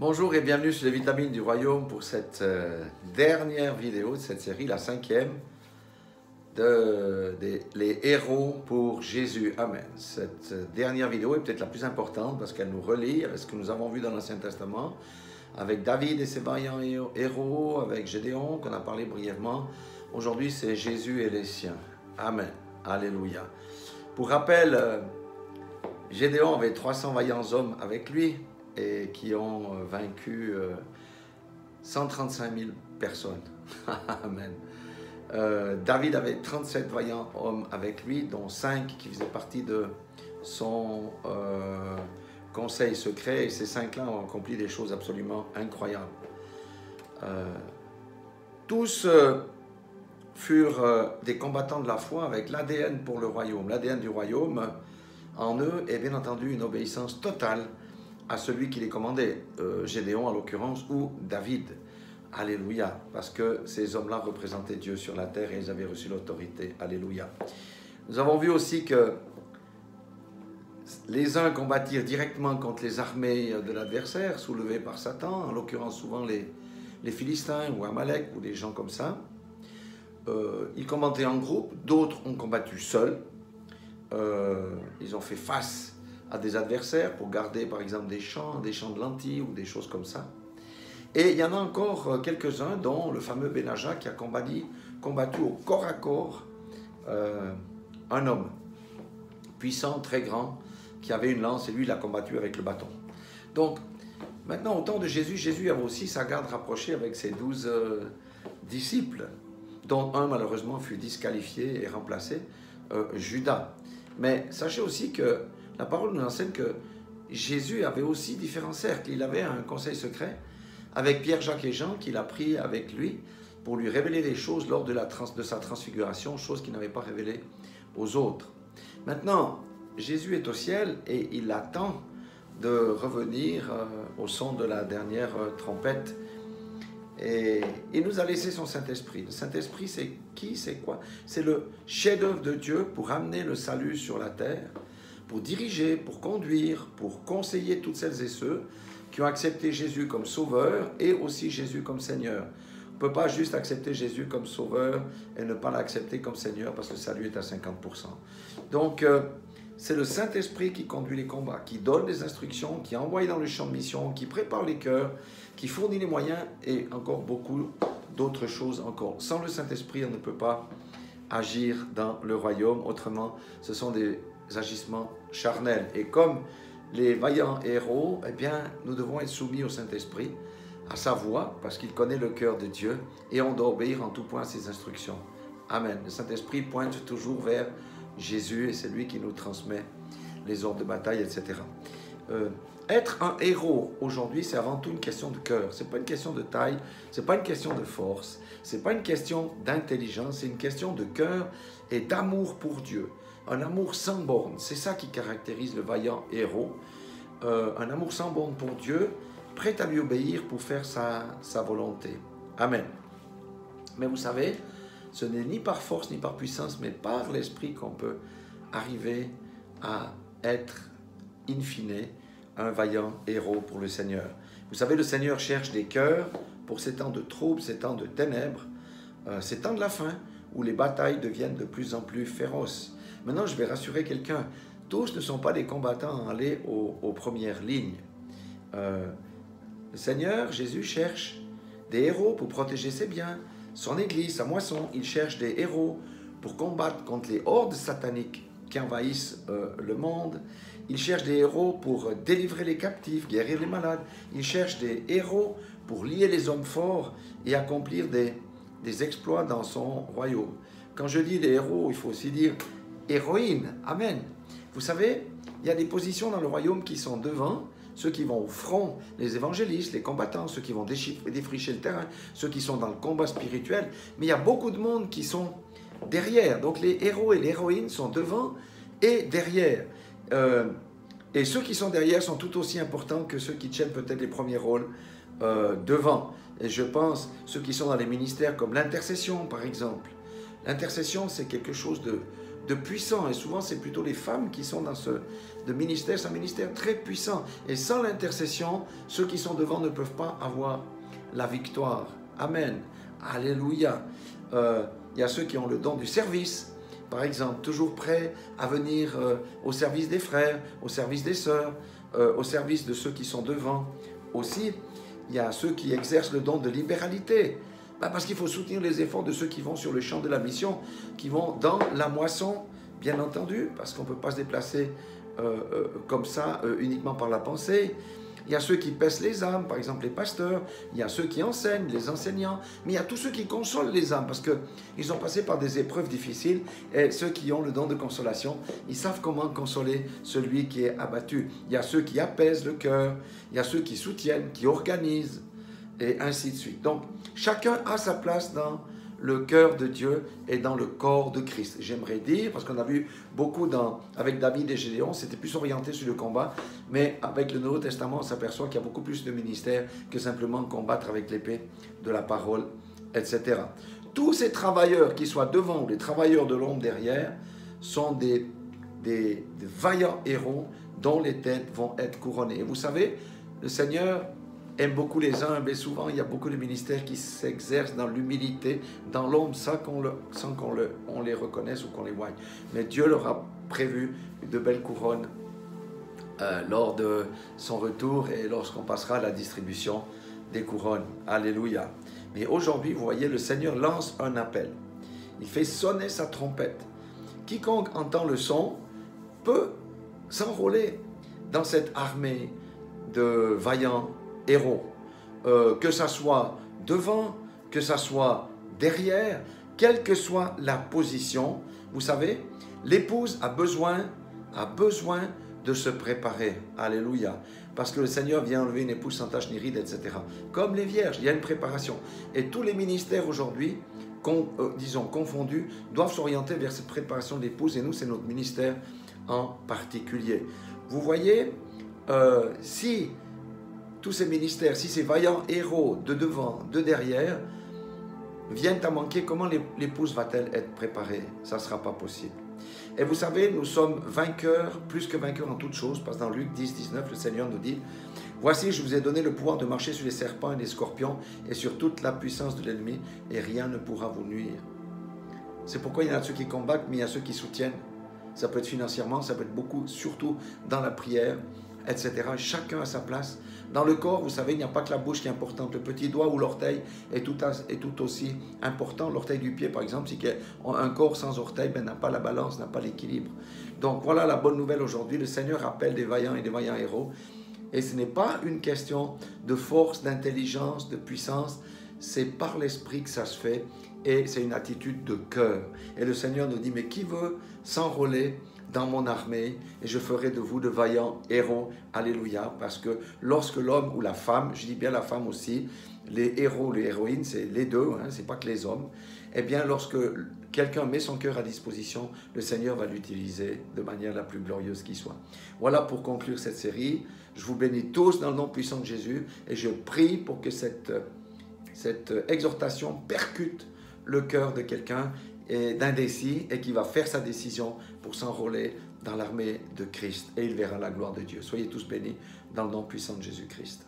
Bonjour et bienvenue sur les vitamines du royaume pour cette dernière vidéo de cette série, la cinquième, les héros pour Jésus. Amen. Cette dernière vidéo est peut-être la plus importante parce qu'elle nous relie avec ce que nous avons vu dans l'Ancien Testament, avec David et ses vaillants héros, avec Gédéon qu'on a parlé brièvement. Aujourd'hui, c'est Jésus et les siens. Amen. Alléluia. Pour rappel, Gédéon avait 300 vaillants hommes avec lui et qui ont vaincu 135 000 personnes. Amen. David avait 37 vaillants hommes avec lui, dont 5 qui faisaient partie de son conseil secret, et ces 5-là ont accompli des choses absolument incroyables. Tous furent des combattants de la foi avec l'ADN pour le royaume. L'ADN du royaume en eux est bien entendu une obéissance totale à celui qui les commandait, Gédéon en l'occurrence, ou David. Alléluia, parce que ces hommes-là représentaient Dieu sur la terre et ils avaient reçu l'autorité. Alléluia. Nous avons vu aussi que les uns combattirent directement contre les armées de l'adversaire, soulevées par Satan, en l'occurrence souvent les Philistins ou Amalek ou des gens comme ça. Ils combattaient en groupe, d'autres ont combattu seuls. Ils ont fait face à des adversaires pour garder par exemple des champs de lentilles ou des choses comme ça. Et il y en a encore quelques-uns, dont le fameux Benaja qui a combattu au corps à corps un homme puissant, très grand, qui avait une lance et lui il a combattu avec le bâton. Donc maintenant au temps de Jésus, Jésus avait aussi sa garde rapprochée avec ses 12 disciples, dont un malheureusement fut disqualifié et remplacé, Judas. Mais sachez aussi que la parole nous enseigne que Jésus avait aussi différents cercles. Il avait un conseil secret avec Pierre, Jacques et Jean qu'il a pris avec lui pour lui révéler des choses lors de sa transfiguration, choses qu'il n'avait pas révélées aux autres. Maintenant, Jésus est au ciel et il attend de revenir au son de la dernière trompette. Et il nous a laissé son Saint-Esprit. Le Saint-Esprit, c'est qui, c'est quoi? C'est le chef-d'œuvre de Dieu pour amener le salut sur la terre, pour diriger, pour conduire, pour conseiller toutes celles et ceux qui ont accepté Jésus comme sauveur et aussi Jésus comme Seigneur. On ne peut pas juste accepter Jésus comme sauveur et ne pas l'accepter comme Seigneur parce que le salut est à 50%. Donc, c'est le Saint-Esprit qui conduit les combats, qui donne les instructions, qui envoie dans le champ de mission, qui prépare les cœurs, qui fournit les moyens et encore beaucoup d'autres choses encore. Sans le Saint-Esprit, on ne peut pas agir dans le royaume. Autrement, ce sont des agissements charnels. Et comme les vaillants héros, eh bien, nous devons être soumis au Saint-Esprit, à sa voix, parce qu'il connaît le cœur de Dieu, et on doit obéir en tout point à ses instructions. Amen. Le Saint-Esprit pointe toujours vers Jésus, et c'est lui qui nous transmet les ordres de bataille, etc. Être un héros aujourd'hui, c'est avant tout une question de cœur. Ce n'est pas une question de taille, ce n'est pas une question de force, ce n'est pas une question d'intelligence, c'est une question de cœur et d'amour pour Dieu. Un amour sans borne, c'est ça qui caractérise le vaillant héros. Un amour sans borne pour Dieu, prêt à lui obéir pour faire sa volonté. Amen. Mais vous savez, ce n'est ni par force ni par puissance, mais par l'Esprit qu'on peut arriver à être, in fine, un vaillant héros pour le Seigneur. Vous savez, le Seigneur cherche des cœurs pour ces temps de troubles, ces temps de ténèbres, ces temps de la fin, où les batailles deviennent de plus en plus féroces. Maintenant, je vais rassurer quelqu'un. Tous ne sont pas des combattants à aller aux premières lignes. Le Seigneur, Jésus, cherche des héros pour protéger ses biens, son église, sa moisson. Il cherche des héros pour combattre contre les hordes sataniques qui envahissent le monde. Il cherche des héros pour délivrer les captifs, guérir les malades. Il cherche des héros pour lier les hommes forts et accomplir des exploits dans son royaume. Quand je dis des héros, il faut aussi dire héroïne. Amen. Vous savez, il y a des positions dans le royaume qui sont devant, ceux qui vont au front, les évangélistes, les combattants, ceux qui vont défricher le terrain, ceux qui sont dans le combat spirituel. Mais il y a beaucoup de monde qui sont derrière. Donc les héros et les héroïnes sont devant et derrière. Et ceux qui sont derrière sont tout aussi importants que ceux qui tiennent peut-être les premiers rôles devant. Et je pense ceux qui sont dans les ministères comme l'intercession, par exemple. L'intercession, c'est quelque chose de puissant. Et souvent, c'est plutôt les femmes qui sont dans de ministère. C'est un ministère très puissant. Et sans l'intercession, ceux qui sont devant ne peuvent pas avoir la victoire. Amen. Alléluia. Il y a ceux qui ont le don du service, par exemple, toujours prêts à venir au service des frères, au service des sœurs, au service de ceux qui sont devant. Aussi, il y a ceux qui exercent le don de libéralité. Parce qu'il faut soutenir les efforts de ceux qui vont sur le champ de la mission, qui vont dans la moisson, bien entendu, parce qu'on ne peut pas se déplacer comme ça uniquement par la pensée. Il y a ceux qui paissent les âmes, par exemple les pasteurs. Il y a ceux qui enseignent, les enseignants. Mais il y a tous ceux qui consolent les âmes, parce qu'ils ont passé par des épreuves difficiles. Et ceux qui ont le don de consolation, ils savent comment consoler celui qui est abattu. Il y a ceux qui apaisent le cœur. Il y a ceux qui soutiennent, qui organisent, et ainsi de suite. Donc, chacun a sa place dans le cœur de Dieu et dans le corps de Christ. J'aimerais dire, parce qu'on a vu beaucoup avec David et Gédéon, c'était plus orienté sur le combat, mais avec le Nouveau Testament, on s'aperçoit qu'il y a beaucoup plus de ministères que simplement combattre avec l'épée de la parole, etc. Tous ces travailleurs, qui soient devant ou les travailleurs de l'ombre derrière, sont des vaillants héros dont les têtes vont être couronnées. Et vous savez, le Seigneur aime beaucoup les uns, mais souvent il y a beaucoup de ministères qui s'exercent dans l'humilité, dans l'ombre, sans qu'on les reconnaisse ou qu'on les voie. Mais Dieu leur a prévu de belles couronnes lors de son retour et lorsqu'on passera à la distribution des couronnes. Alléluia. Mais aujourd'hui, vous voyez, le Seigneur lance un appel. Il fait sonner sa trompette. Quiconque entend le son peut s'enrôler dans cette armée de vaillants héros, que ça soit devant, que ça soit derrière, quelle que soit la position. Vous savez, l'épouse a besoin de se préparer. Alléluia. Parce que le Seigneur vient enlever une épouse sans tache ni ride, etc. Comme les vierges, il y a une préparation. Et tous les ministères aujourd'hui, disons confondus, doivent s'orienter vers cette préparation de l'épouse. Et nous, c'est notre ministère en particulier. Vous voyez, si tous ces ministères, si ces vaillants héros de devant, de derrière, viennent à manquer, comment l'épouse va-t-elle être préparée? Ça ne sera pas possible. Et vous savez, nous sommes vainqueurs, plus que vainqueurs en toutes choses, parce que dans Luc 10, 19, le Seigneur nous dit « Voici, je vous ai donné le pouvoir de marcher sur les serpents et les scorpions, et sur toute la puissance de l'ennemi, et rien ne pourra vous nuire. » C'est pourquoi il y en a ceux qui combattent, mais il y a ceux qui soutiennent. Ça peut être financièrement, ça peut être beaucoup, surtout dans la prière, etc. Chacun a sa place. Dans le corps, vous savez, il n'y a pas que la bouche qui est importante. Le petit doigt ou l'orteil est tout aussi important. L'orteil du pied, par exemple, si un corps sans orteil n'a pas la balance, n'a pas l'équilibre. Donc voilà la bonne nouvelle aujourd'hui. Le Seigneur appelle des vaillants et des vaillants héros. Et ce n'est pas une question de force, d'intelligence, de puissance. C'est par l'esprit que ça se fait. Et c'est une attitude de cœur. Et le Seigneur nous dit, mais qui veut s'enrôler dans mon armée, et je ferai de vous de vaillants héros. Alléluia. Parce que lorsque l'homme ou la femme, je dis bien la femme aussi, les héros, les héroïnes, c'est les deux, c'est pas que les hommes, eh bien lorsque quelqu'un met son cœur à disposition, le Seigneur va l'utiliser de manière la plus glorieuse qui soit. Voilà pour conclure cette série. Je vous bénis tous dans le nom puissant de Jésus, et je prie pour que cette exhortation percute le cœur de quelqu'un d'indécis et qui va faire sa décision pour s'enrôler dans l'armée de Christ et il verra la gloire de Dieu. Soyez tous bénis dans le nom puissant de Jésus-Christ.